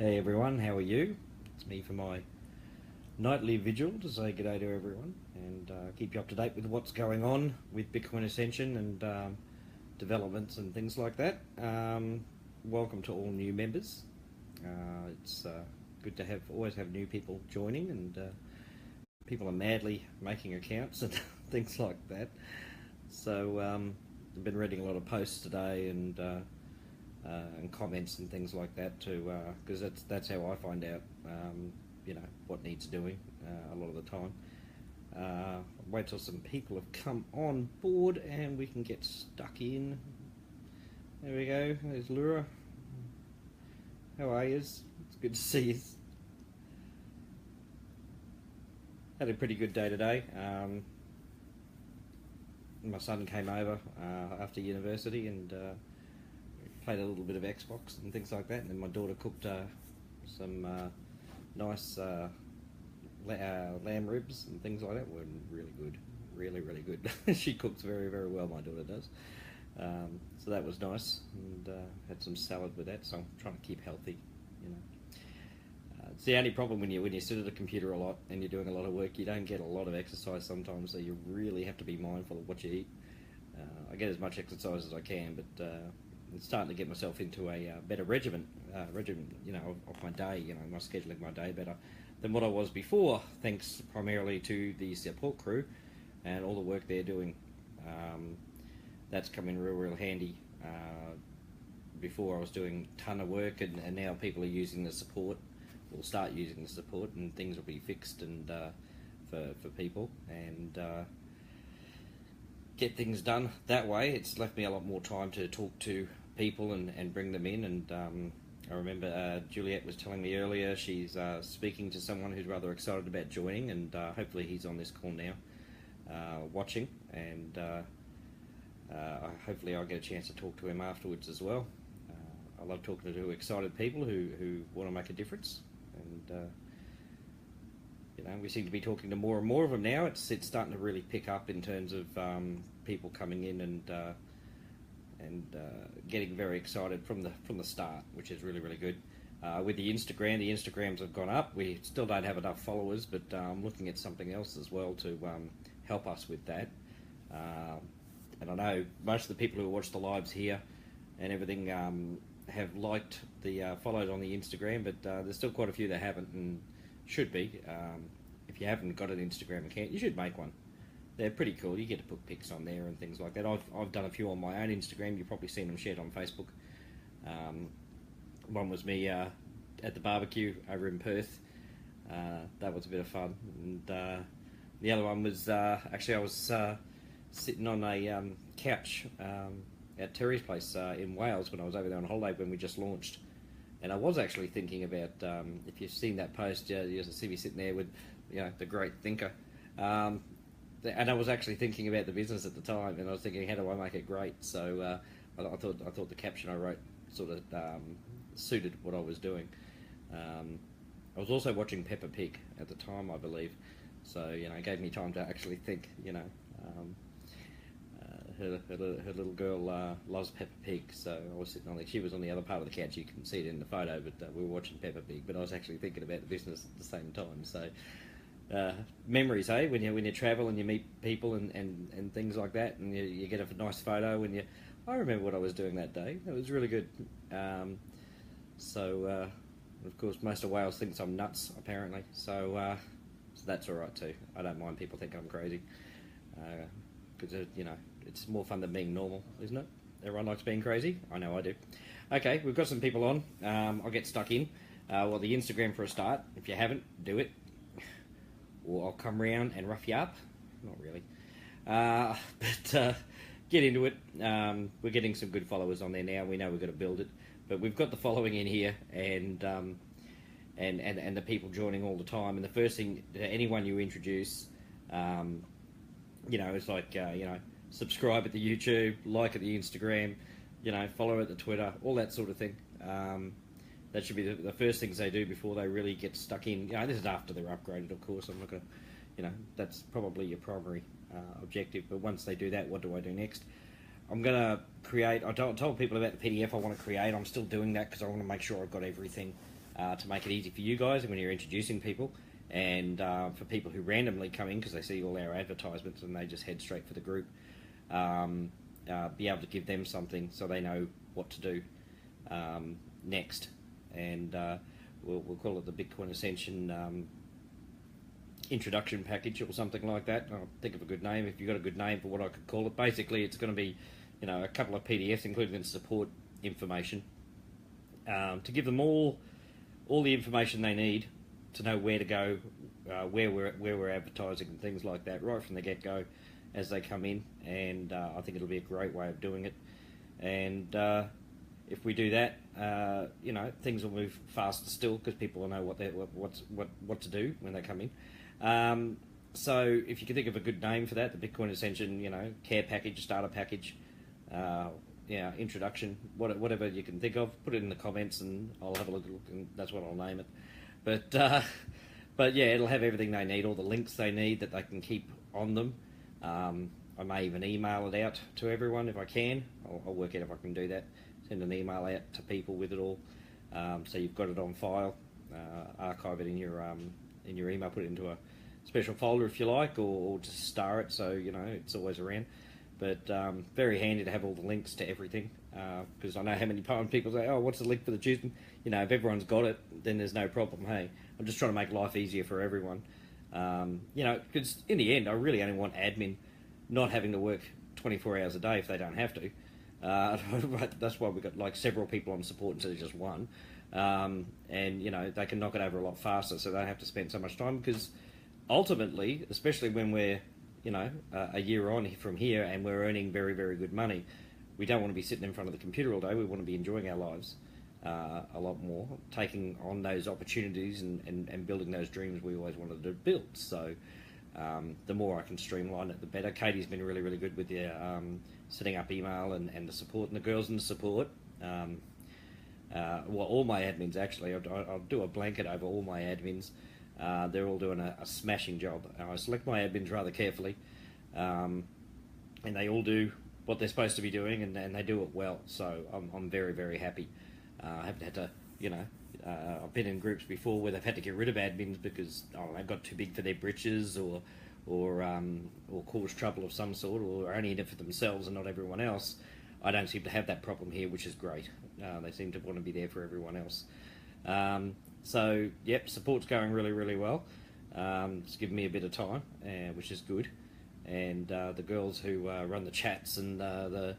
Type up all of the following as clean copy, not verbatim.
Hey everyone, how are you? It's me for my nightly vigil to say good day to everyone and keep you up to date with what's going on with Bitcoin Ascension and developments and things like that. Welcome to all new members. It's good to always have new people joining, and people are madly making accounts and things like that. So I've been reading a lot of posts today and comments and things like that too, because that's how I find out, what needs doing a lot of the time. Wait till some people have come on board and we can get stuck in. There we go. There's Laura. How are you? It's good to see you. Had a pretty good day today. My son came over after university and played a little bit of Xbox and things like that, and then my daughter cooked some nice lamb ribs and things like that. Were really good, really good. She cooks very well, my daughter does. So that was nice, and had some salad with that. So I'm trying to keep healthy, It's the only problem when you sit at a computer a lot and you're doing a lot of work, you don't get a lot of exercise sometimes, so you really have to be mindful of what you eat. I get as much exercise as I can, but I'm starting to get myself into a better regimen, of my day, my scheduling my day better than what I was before, thanks primarily to the support crew and all the work they're doing. That's come in real handy. Before I was doing a ton of work, and now people are using the support, will start using the support, and things will be fixed and for people, and get things done that way. It's left me a lot more time to talk to people and bring them in, and I remember Juliet was telling me earlier she's speaking to someone who's rather excited about joining, and hopefully he's on this call now watching, and hopefully I'll get a chance to talk to him afterwards as well. I love talking to excited people who want to make a difference, and we seem to be talking to more and more of them now. It's starting to really pick up in terms of people coming in and getting very excited from the start, which is really good. With the Instagrams have gone up. We still don't have enough followers, but I'm looking at something else as well to help us with that. And I know most of the people who watch the lives here and everything have liked the follows on the Instagram, but there's still quite a few that haven't and should be. If you haven't got an Instagram account, you should make one. They're pretty cool. You get to put pics on there and things like that. I've done a few on my own Instagram. You've probably seen them shared on Facebook. One was me at the barbecue over in Perth. That was a bit of fun. And the other one was actually I was sitting on a couch at Terry's place in Wales when I was over there on holiday when we just launched. And I was actually thinking about, if you've seen that post, you'll see me sitting there with the great thinker. And I was actually thinking about the business at the time, and I was thinking, how do I make it great? So I thought the caption I wrote sort of suited what I was doing. I was also watching Peppa Pig at the time, I believe, so it gave me time to actually think. Her little girl loves Peppa Pig, so I was sitting she was on the other part of the couch. You can see it in the photo, but we were watching Peppa Pig. But I was actually thinking about the business at the same time. So. Memories, eh? When you travel and you meet people and things like that, and you get a nice photo, and I remember what I was doing that day. It was really good. So of course, most of Wales thinks I'm nuts, apparently. So that's all right too. I don't mind people think I'm crazy, because it's more fun than being normal, isn't it? Everyone likes being crazy. I know I do. Okay, we've got some people on. I'll get stuck in. Well, the Instagram for a start. If you haven't, do it. Or I'll come round and rough you up. Not really. But get into it. We're getting some good followers on there now. We know we've got to build it. But we've got the following in here, and the people joining all the time. And the first thing, anyone you introduce, it's like, subscribe at the YouTube, like at the Instagram, follow at the Twitter, all that sort of thing. That should be the first things they do before they really get stuck in. This is after they're upgraded, of course. I'm not going to, that's probably your primary objective. But once they do that, what do I do next? I'm going to create, I told people about the PDF I want to create. I'm still doing that because I want to make sure I've got everything to make it easy for you guys and when you're introducing people, and for people who randomly come in because they see all our advertisements and they just head straight for the group, be able to give them something so they know what to do next. And we'll call it the Bitcoin Ascension introduction package or something like that. I'll think of a good name. If you've got a good name for what I could call it, basically it's going to be, you know, a couple of PDFs including the support information to give them all the information they need to know where to go, where we're advertising and things like that right from the get-go as they come in. And I think it'll be a great way of doing it. And if we do that, you know, things will move faster still because people will know what to do when they come in. So if you can think of a good name for that, the Bitcoin Ascension, you know, care package, starter package, yeah, introduction, whatever you can think of, put it in the comments and I'll have a look, and that's what I'll name it. But yeah, it'll have everything they need, all the links they need that they can keep on them. I may even email it out to everyone if I can. I'll work out if I can do that. Send an email out to people with it all, so you've got it on file. Archive it in your email, put it into a special folder if you like, or just star it so you know it's always around. But very handy to have all the links to everything, because I know how many times people say, "Oh, what's the link for the Tuesday?" You know, if everyone's got it, then there's no problem. Hey, I'm just trying to make life easier for everyone. You know, because in the end, I really only want admin not having to work 24 hours a day if they don't have to. That's why we've got like several people on support instead of just one. And you know, they can knock it over a lot faster, so they don't have to spend so much time. Because ultimately, especially when we're, you know, a year on from here and we're earning very, very good money, we don't want to be sitting in front of the computer all day. We want to be enjoying our lives a lot more, taking on those opportunities and building those dreams we always wanted to build. So the more I can streamline it, the better. Katie's been really, really good with the setting up email and the support, and the girls in the support. Well, all my admins actually, I'll do a blanket over all my admins. They're all doing a smashing job. I select my admins rather carefully, and they all do what they're supposed to be doing, and they do it well. So I'm very, very happy. I haven't had to, you know, I've been in groups before where they've had to get rid of admins because they got too big for their britches, or cause trouble of some sort, or only in it for themselves and not everyone else. I don't seem to have that problem here, which is great. They seem to want to be there for everyone else. So, yep, support's going really, really well. It's given me a bit of time, which is good. And the girls who run the chats, and the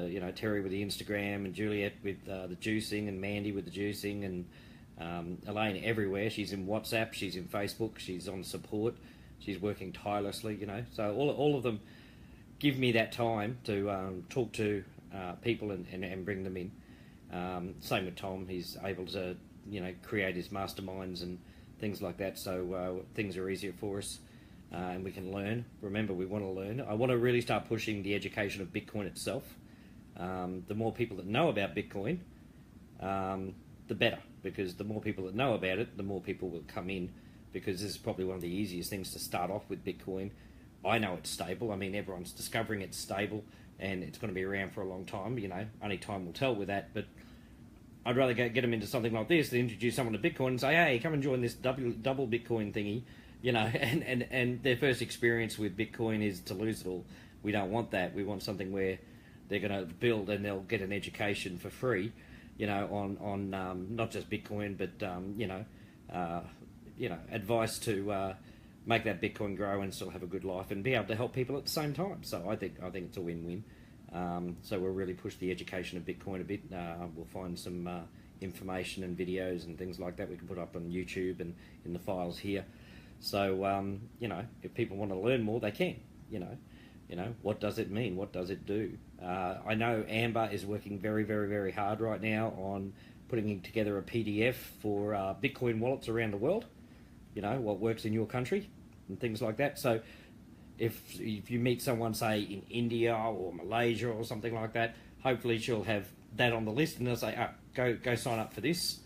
you know, Terry with the Instagram, and Juliet with the juicing, and Mandy with the juicing, and Elaine everywhere. She's in WhatsApp, she's in Facebook, she's on support, she's working tirelessly, you know. So all of them give me that time to talk to people and bring them in. Same with Tom. He's able to, you know, create his masterminds and things like that, so things are easier for us, and we can learn. Remember, we want to learn. I want to really start pushing the education of Bitcoin itself. The more people that know about Bitcoin, the better, because the more people that know about it, the more people will come in, because this is probably one of the easiest things to start off with Bitcoin. I know it's stable. I mean, everyone's discovering it's stable, and it's going to be around for a long time. You know, only time will tell with that, but I'd rather get them into something like this than introduce someone to Bitcoin and say, hey, come and join this double Bitcoin thingy, you know, and their first experience with Bitcoin is to lose it all. We don't want that. We want something where they're going to build and they'll get an education for free, you know, on not just Bitcoin, but you know, advice to make that Bitcoin grow and still have a good life and be able to help people at the same time. So I think it's a win-win. So we'll really push the education of Bitcoin a bit. We'll find some information and videos and things like that we can put up on YouTube and in the files here. So you know, if people want to learn more, they can. You know, what does it mean? What does it do? I know Amber is working very, very, very hard right now on putting together a PDF for Bitcoin wallets around the world. You know, what works in your country and things like that. So if you meet someone, say, in India or Malaysia or something like that, hopefully she'll have that on the list, and they'll say, go sign up for this,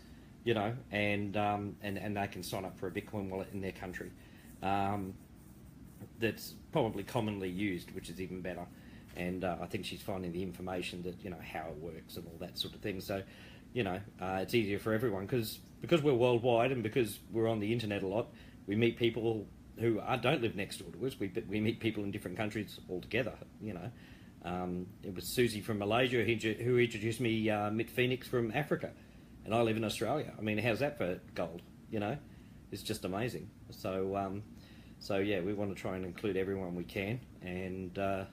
you know, and they can sign up for a Bitcoin wallet in their country. That's probably commonly used, which is even better. And I think she's finding the information that, you know, how it works and all that sort of thing. So, you know, it's easier for everyone, because because we're worldwide and because we're on the internet a lot, we meet people who don't live next door to us. We meet people in different countries altogether, you know. It was Susie from Malaysia who introduced me Mitt Phoenix from Africa, and I live in Australia. I mean, how's that for gold, you know? It's just amazing. So, yeah, we want to try and include everyone we can, and our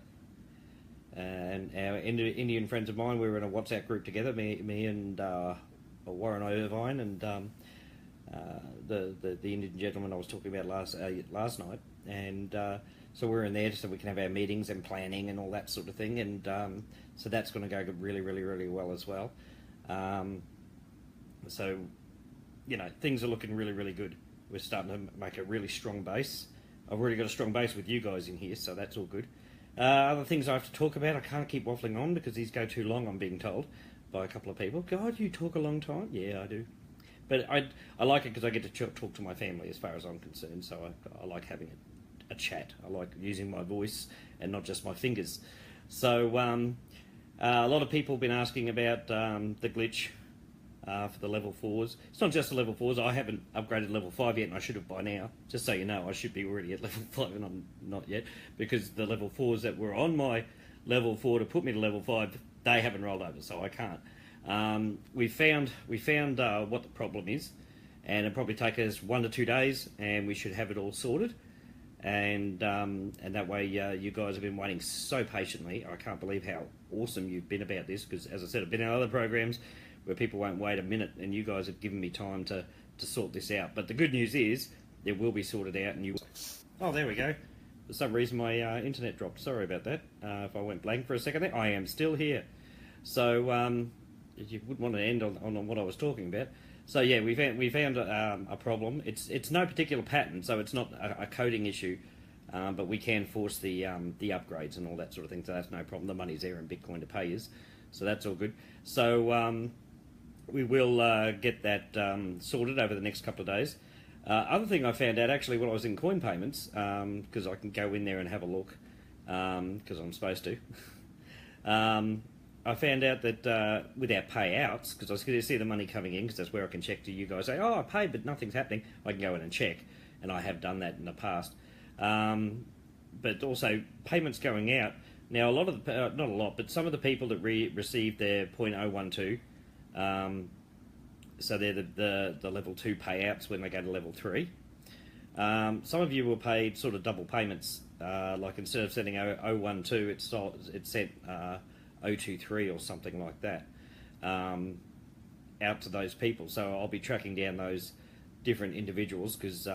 Indian friends of mine, we were in a WhatsApp group together, me and Warren Irvine, and the Indian gentleman I was talking about last night, and so we're in there so we can have our meetings and planning and all that sort of thing, and so that's going to go really, really, really well as well. So, you know, things are looking really, really good. We're starting to make a really strong base. I've already got a strong base with you guys in here, so that's all good. Other things I have to talk about, I can't keep waffling on because these go too long, I'm being told by a couple of people. God, you talk a long time? Yeah, I do. But I like it because I get to talk to my family as far as I'm concerned, so I like having a chat. I like using my voice and not just my fingers. So a lot of people have been asking about the glitch for the level 4s. It's not just the level 4s. I haven't upgraded level 5 yet, and I should have by now. Just so you know, I should be already at level 5, and I'm not yet, because the level 4s that were on my level 4 to put me to level 5, they haven't rolled over, so I can't. We found what the problem is, and it'll probably take us 1 to 2 days, and we should have it all sorted. And that way, you guys have been waiting so patiently. I can't believe how awesome you've been about this, because as I said, I've been in other programs where people won't wait a minute, and you guys have given me time to sort this out. But the good news is it will be sorted out, and you. Oh, there we go. For some reason, my internet dropped. Sorry about that. If I went blank for a second there, I am still here. So you wouldn't want to end on what I was talking about. So yeah, we found a problem. It's no particular pattern, so it's not a coding issue, but we can force the upgrades and all that sort of thing. So that's no problem. The money's there in Bitcoin to pay us, so that's all good. So we will get that sorted over the next couple of days. Other thing I found out actually when I was in coin payments, because I can go in there and have a look, because I'm supposed to. I found out that with our payouts, because I was going to see the money coming in, because that's where I can check to you guys, say, oh, I paid, but nothing's happening. I can go in and check, and I have done that in the past. But also, payments going out. Now, a lot of the, not a lot, but some of the people that received their 0.012, so they're the level 2 payouts when they go to level 3. Some of you were paid sort of double payments, like instead of sending 012, it sent 023 or something like that out to those people. So I'll be tracking down those different individuals, because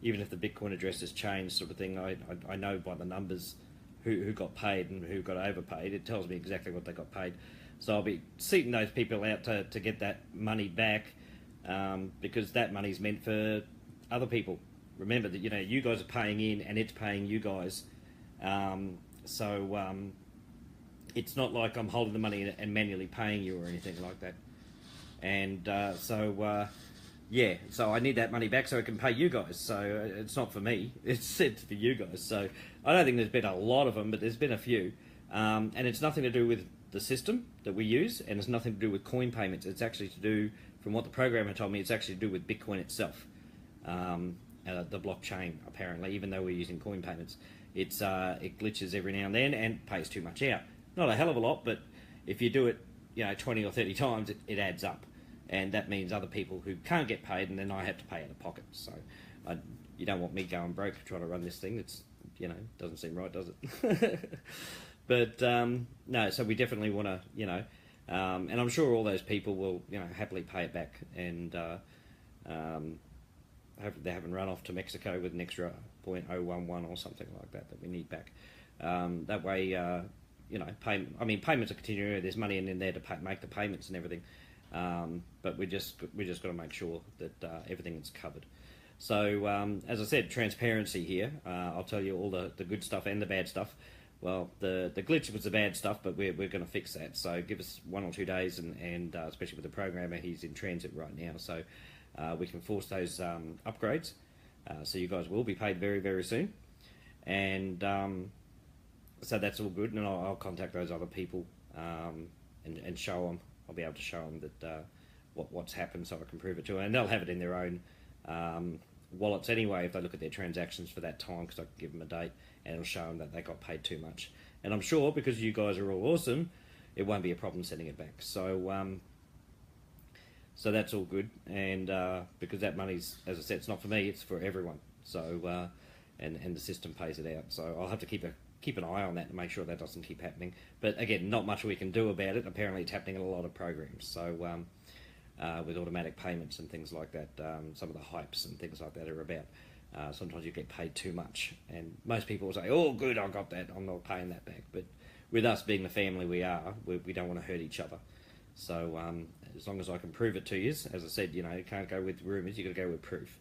even if the Bitcoin address has changed, sort of thing, I know by the numbers who got paid and who got overpaid. It tells me exactly what they got paid. So I'll be seeking those people out to get that money back, because that money's meant for other people. Remember that, you know, you guys are paying in and it's paying you guys. It's not like I'm holding the money and manually paying you or anything like that. And yeah, so I need that money back so I can pay you guys. So it's not for me, it's for you guys. So I don't think there's been a lot of them, but there's been a few. And it's nothing to do with the system that we use, and it's nothing to do with coin payments. It's actually to do, from what the programmer told me, it's actually to do with Bitcoin itself. The blockchain, apparently, even though we're using coin payments. It glitches every now and then and pays too much out. Not a hell of a lot, but if you do it, you know, 20 or 30 times, it adds up. And that means other people who can't get paid, and then I have to pay out of pocket. So you don't want me going broke trying to run this thing. It's, you know, doesn't seem right, does it? But no, so we definitely want to, you know, and I'm sure all those people will, you know, happily pay it back, and hopefully they haven't run off to Mexico with an extra 0.011 or something like that we need back. That way, you know, payments are continuing. There's money in there to make the payments and everything, but we just got to make sure that everything is covered. So as I said, transparency here. I'll tell you all the good stuff and the bad stuff. Well, the glitch was the bad stuff, but we're going to fix that. So give us 1 or 2 days, and especially with the programmer, he's in transit right now. So we can force those upgrades. So you guys will be paid very, very soon. And so that's all good. And I'll contact those other people and show them. I'll be able to show them that what's happened, so I can prove it to them. And they'll have it in their own wallets anyway if they look at their transactions for that time, because I can give them a date and it'll show them that they got paid too much. And I'm sure, because you guys are all awesome, it won't be a problem sending it back. So so that's all good, and because that money's, as I said, it's not for me, it's for everyone. So and the system pays it out. So I'll have to keep an eye on that to make sure that doesn't keep happening. But again, not much we can do about it. Apparently, it's happening in a lot of programs. So with automatic payments and things like that, some of the hypes and things like that are about. Sometimes you get paid too much, and most people will say, "Oh, good, I got that. I'm not paying that back." But with us being the family we are, we don't want to hurt each other. So as long as I can prove it to you, as I said, you can't go with rumours. You got to go with proof,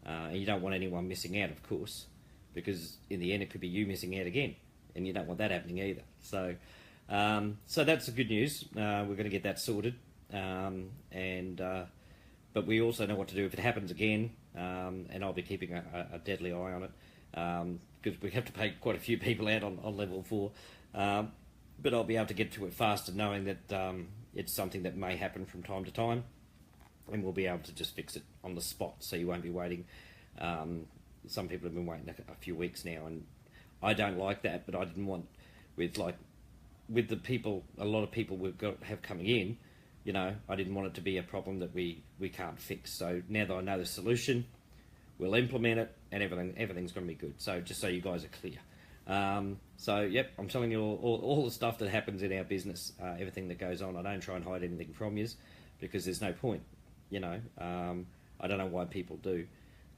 and you don't want anyone missing out, of course, because in the end it could be you missing out again, and you don't want that happening either. So so that's the good news. We're going to get that sorted, but we also know what to do if it happens again, and I'll be keeping a deadly eye on it, because we have to pay quite a few people out on level 4, but I'll be able to get to it faster, knowing that it's something that may happen from time to time, and we'll be able to just fix it on the spot, so you won't be waiting. Some people have been waiting a few weeks now, and I don't like that, but I didn't want, with the people, a lot of people have coming in, I didn't want it to be a problem that we can't fix. So now that I know the solution, we'll implement it, and everything's going to be good. So just so you guys are clear. So yep, I'm telling you all the stuff that happens in our business, everything that goes on. I don't try and hide anything from you, because there's no point. I don't know why people do.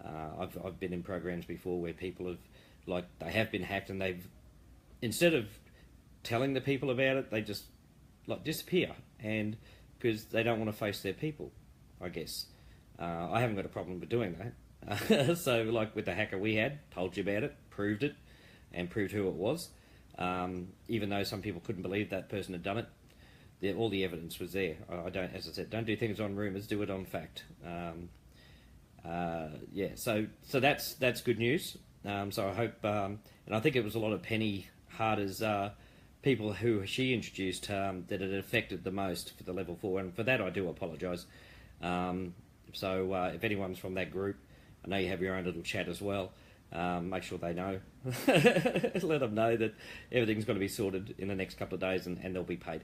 I've been in programs before where people have been hacked, and they've, instead of telling the people about it, they just disappear, and because they don't want to face their people, I guess. I haven't got a problem with doing that. So like with the hacker we had, told you about it, proved who it was. Even though some people couldn't believe that person had done it, all the evidence was there. I don't, as I said, don't do things on rumours, do it on fact. Yeah, so that's good news. So I hope, and I think it was a lot of Penny Harder's people who she introduced that it affected the most for the level 4, and for that I do apologise. So if anyone's from that group, I know you have your own little chat as well. Make sure they know. Let them know that everything's going to be sorted in the next couple of days, and they'll be paid.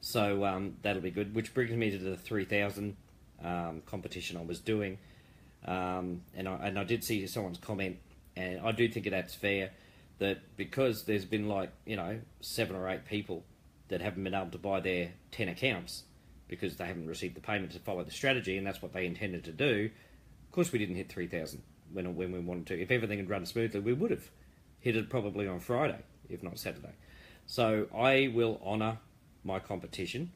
So that'll be good. Which brings me to the 3,000 competition I was doing, and I did see someone's comment, and I do think that's fair. That because there's been 7 or 8 people that haven't been able to buy their 10 accounts because they haven't received the payment to follow the strategy, and that's what they intended to do. Of course, we didn't hit 3,000 when we wanted to. If everything had run smoothly, we would have hit it probably on Friday, if not Saturday. So I will honour my competition.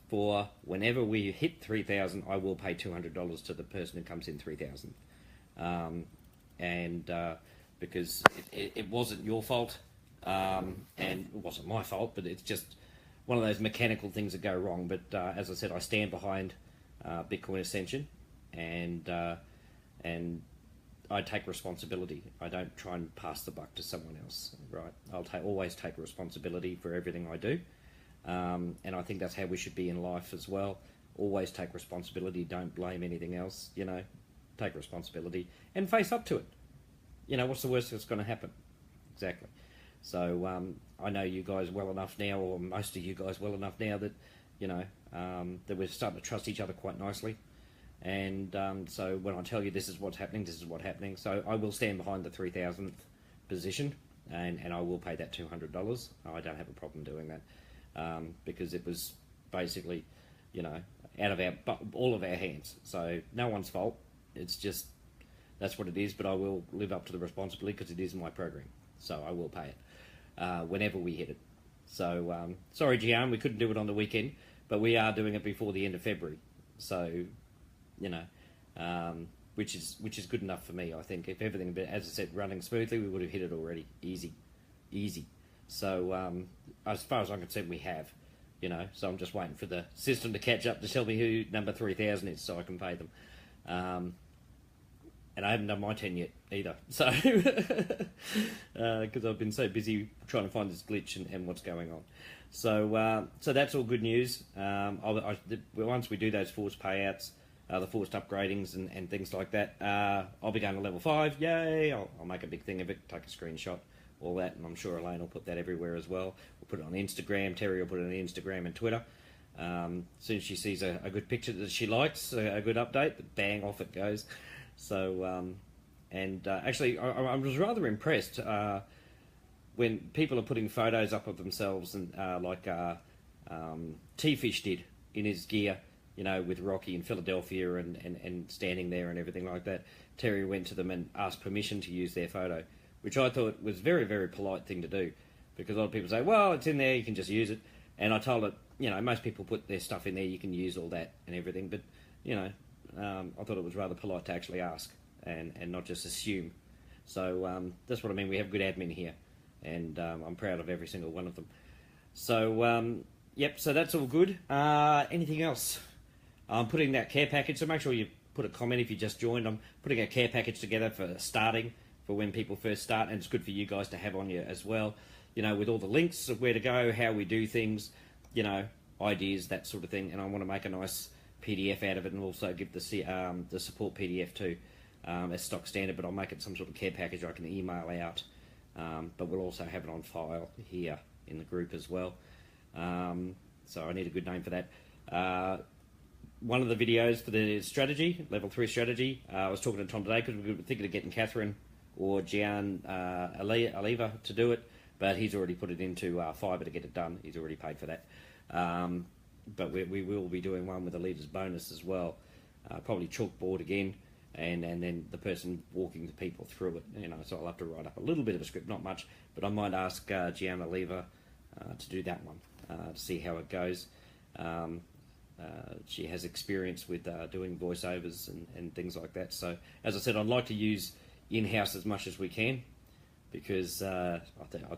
For whenever we hit 3,000, I will pay $200 to the person who comes in 3,000. Because it wasn't your fault, and it wasn't my fault, but it's just one of those mechanical things that go wrong. But as I said, I stand behind Bitcoin Ascension, and I take responsibility. I don't try and pass the buck to someone else, right? I'll always take responsibility for everything I do, and I think that's how we should be in life as well. Always take responsibility. Don't blame anything else. Take responsibility and face up to it. What's the worst that's going to happen? Exactly. So I know you guys well enough now, or most of you guys well enough now, that that we're starting to trust each other quite nicely. And so when I tell you this is what's happening, this is what's happening. So I will stand behind the 3,000th position, and I will pay that $200. I don't have a problem doing that, because it was basically, out of all of our hands. So no one's fault. It's just, that's what it is, but I will live up to the responsibility because it is my program. So I will pay it whenever we hit it. So sorry, Gian, we couldn't do it on the weekend, but we are doing it before the end of February. So, which is good enough for me, I think. If everything, as I said, running smoothly, we would have hit it already. Easy. So as far as I'm concerned, we have. So I'm just waiting for the system to catch up to tell me who number 3,000 is so I can pay them. and I haven't done my 10 yet either. So, because I've been so busy trying to find this glitch and what's going on. So, so that's all good news. Once we do those forced payouts, the forced upgradings and things like that, I'll be going to level 5. Yay! I'll make a big thing of it, take a screenshot, all that, and I'm sure Elaine will put that everywhere as well. We'll put it on Instagram. Terry will put it on Instagram and Twitter. As soon as she sees a good picture that she likes, a good update, bang, off it goes. So, actually, I was rather impressed when people are putting photos up of themselves, and like T-Fish did in his gear, you know, with Rocky in Philadelphia and standing there and everything like that. Terry went to them and asked permission to use their photo, which I thought was very, very polite thing to do, because a lot of people say, well, it's in there, you can just use it. And I told it, you know, most people put their stuff in there, you can use all that and everything, but, you know, I thought it was rather polite to actually ask and not just assume. So that's what I mean. We have good admin here, and I'm proud of every single one of them. So, yep, so that's all good. Anything else? I'm putting that care package, so make sure you put a comment if you just joined. I'm putting a care package together for starting, for when people first start, and it's good for you guys to have on you as well. You know, with all the links of where to go, how we do things, you know, ideas, that sort of thing. And I want to make a nice PDF out of it, and also give the support PDF too as stock standard, but I'll make it some sort of care package I can email out. But we'll also have it on file here in the group as well. So I need a good name for that. One of the videos for the strategy, level 3 strategy, I was talking to Tom today because we were thinking of getting Catherine or Gian Aliva to do it, but he's already put it into Fibre to get it done. He's already paid for that. But we will be doing one with a leader's bonus as well, probably chalkboard again, and then the person walking the people through it. You know, so I'll have to write up a little bit of a script, not much, but I might ask Gianna Lever to do that one to see how it goes. She has experience with doing voiceovers and things like that. So, as I said, I'd like to use in-house as much as we can, because I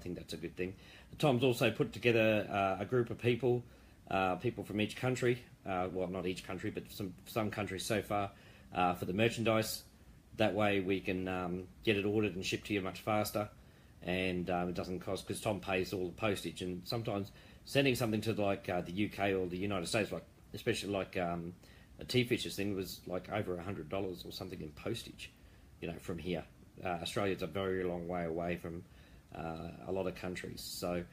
think that's a good thing. Tom's also put together a group of people from each country, well, not each country, but some countries so far, for the merchandise. That way we can get it ordered and shipped to you much faster, and it doesn't cost, because Tom pays all the postage, and sometimes sending something to like the UK or the United States, like especially like a T-Fish's thing, was like over $100 or something in postage, you know, from here. Australia's a very long way away from a lot of countries, so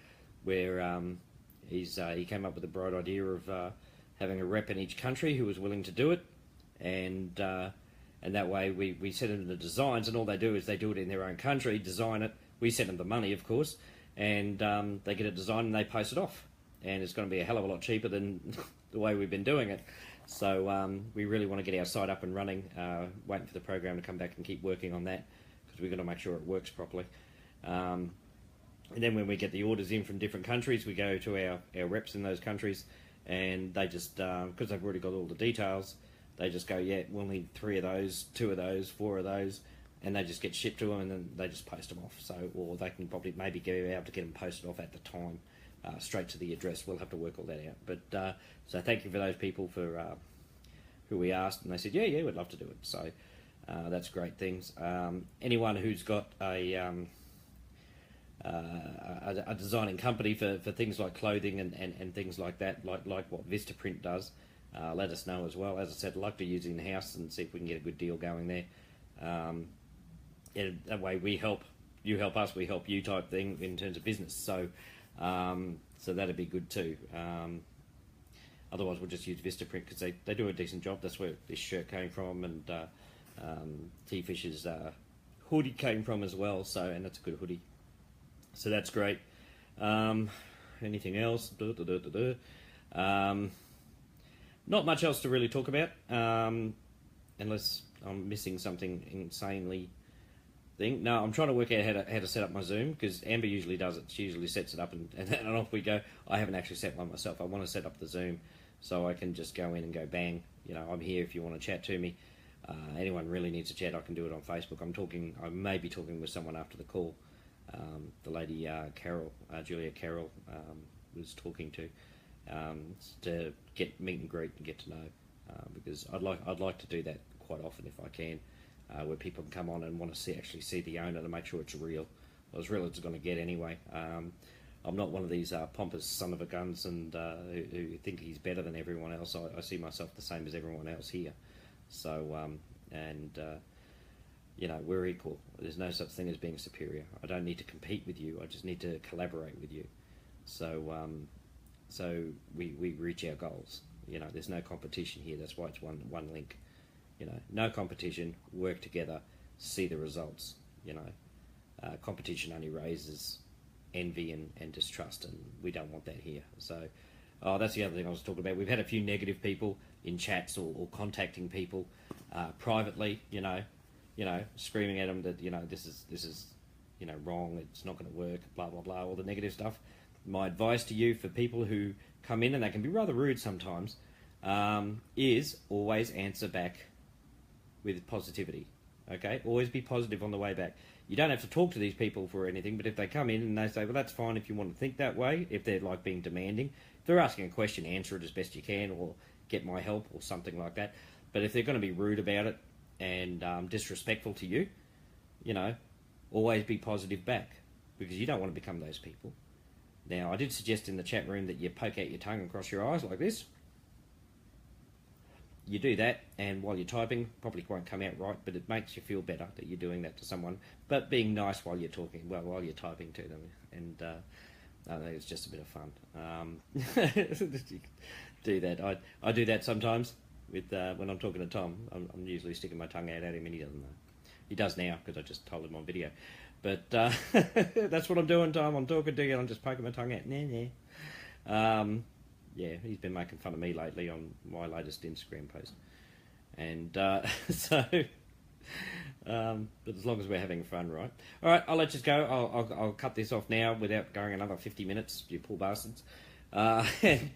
he came up with a bright idea of having a rep in each country who was willing to do it, and that way we send them the designs, and all they do is they do it in their own country, design it. We send them the money, of course, and they get it designed and they post it off, and it's going to be a hell of a lot cheaper than the way we've been doing it. So we really want to get our site up and running, waiting for the program to come back and keep working on that, because we've got to make sure it works properly. And then when we get the orders in from different countries, we go to our reps in those countries, and they just, because they've already got all the details, they just go, yeah, we'll need 3 of those, 2 of those, 4 of those, and they just get shipped to them, and then they just post them off. So, or they can probably maybe go out to get them posted off at the time, straight to the address. We'll have to work all that out. But so thank you for those people for who we asked, and they said, yeah, we'd love to do it. So that's great things. Anyone who's got a designing company for things like clothing and things like that, like what Vistaprint does, let us know as well. As I said, I'd like to use it in-house and see if we can get a good deal going there. That way we help, you help us, we help you type thing in terms of business. So so that'd be good too. Otherwise we'll just use Vistaprint, because they do a decent job. That's where this shirt came from, and T-Fish's hoodie came from as well. So, and that's a good hoodie. So that's great. Anything else? Not much else to really talk about, unless I'm missing something insanely thing. No, I'm trying to work out how to set up my Zoom, because Amber usually does it. She usually sets it up and off we go. I haven't actually set one myself. I want to set up the Zoom so I can just go in and go bang. You know, I'm here if you want to chat to me. Anyone really needs to chat, I can do it on Facebook. I may be talking with someone after the call. The lady Carol, Juliet Carol, was talking to get meet and greet and get to know, because I'd like to do that quite often if I can. where people can come on and want to actually see the owner to make sure it's real, or as real as it's going to get anyway. I'm not one of these pompous son of a guns and who think he's better than everyone else. I see myself the same as everyone else here. So, you know, we're equal. There's no such thing as being superior. I don't need to compete with you. I just need to collaborate with you. So, so we reach our goals. You know, there's no competition here. That's why it's one link. You know, no competition. Work together. See the results. You know, competition only raises envy and distrust, and we don't want that here. So, that's the other thing I was talking about. We've had a few negative people in chats or contacting people privately. You know, screaming at them that this is wrong. It's not going to work. Blah blah blah. All the negative stuff. My advice to you for people who come in and they can be rather rude sometimes is always answer back with positivity. Okay, always be positive on the way back. You don't have to talk to these people for anything, but if they come in and they say, well, that's fine if you want to think that way, if they're like being demanding, if they're asking a question, answer it as best you can, or get my help or something like that. But if they're going to be rude about it and disrespectful to you, you know, always be positive back, because you don't want to become those people. Now, I did suggest in the chat room that you poke out your tongue across your eyes like this. You do that, and while you're typing, probably won't come out right, but it makes you feel better that you're doing that to someone. But being nice while you're talking, well, while you're typing to them, and I think it's just a bit of fun. Do that. I do that sometimes with when I'm talking to Tom. I'm usually sticking my tongue out at him, and he doesn't know. He does now because I just told him on video. But that's what I'm doing, Tom. I'm talking to you, and I'm just poking my tongue out. Nah. Yeah, he's been making fun of me lately on my latest Instagram post. And but as long as we're having fun, right? All right, I'll let you go. I'll cut this off now without going another 50 minutes, you poor bastards. And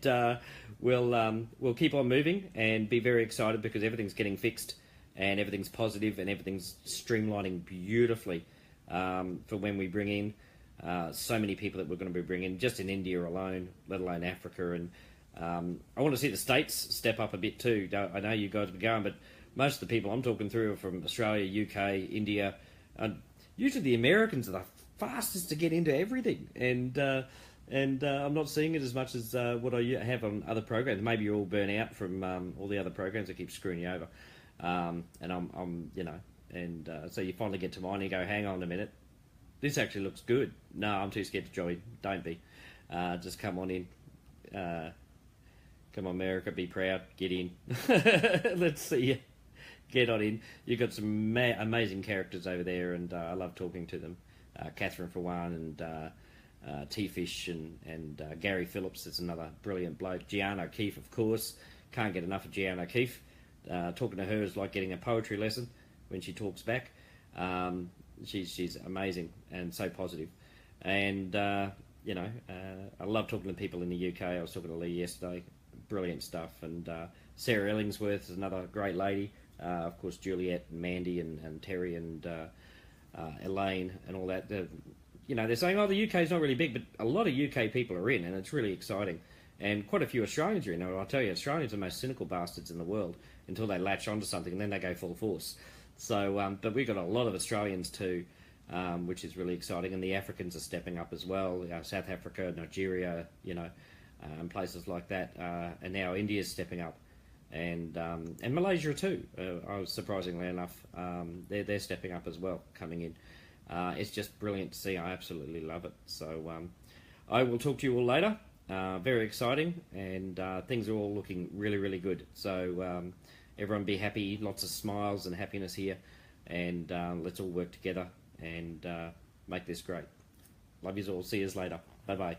we'll keep on moving and be very excited because everything's getting fixed and everything's positive and everything's streamlining beautifully for when we bring in so many people that we're going to be bringing just in India alone, let alone Africa. And I want to see the States step up a bit too. I know you guys are going, but most of the people I'm talking through are from Australia, UK, India. Usually the Americans are the fastest to get into everything. And I'm not seeing it as much as what I have on other programs. Maybe you're all burnt out from all the other programs that keep screwing you over. And I'm so you finally get to mine and you go, hang on a minute. This actually looks good. No, I'm too scared to join. Don't be. Just come on in. Come on, America. Be proud. Get in. Let's see you. Get on in. You've got some amazing characters over there, and I love talking to them. Catherine, for one, and T-Fish, and Gary Phillips is another brilliant bloke. Gianna O'Keefe, of course. Can't get enough of Gianna O'Keefe. Talking to her is like getting a poetry lesson when she talks back. She's amazing and so positive. And, I love talking to people in the UK. I was talking to Lee yesterday. Brilliant stuff. And Sarah Ellingsworth is another great lady. Of course, Juliet and Mandy and Terry and Elaine and all that. They're saying, oh, the UK's not really big, but a lot of UK people are in, and it's really exciting. And quite a few Australians are in. I'll tell you, Australians are the most cynical bastards in the world until they latch onto something, and then they go full force. So, but we've got a lot of Australians too, which is really exciting, and the Africans are stepping up as well. South Africa, Nigeria, and places like that, and now India's stepping up, and Malaysia too. Surprisingly enough, they're stepping up as well, coming in. It's just brilliant to see. I absolutely love it. So, I will talk to you all later. Very exciting, and things are all looking really, really good. So. Everyone be happy, lots of smiles and happiness here, and let's all work together and make this great. Love yous all. See yous later. Bye-bye.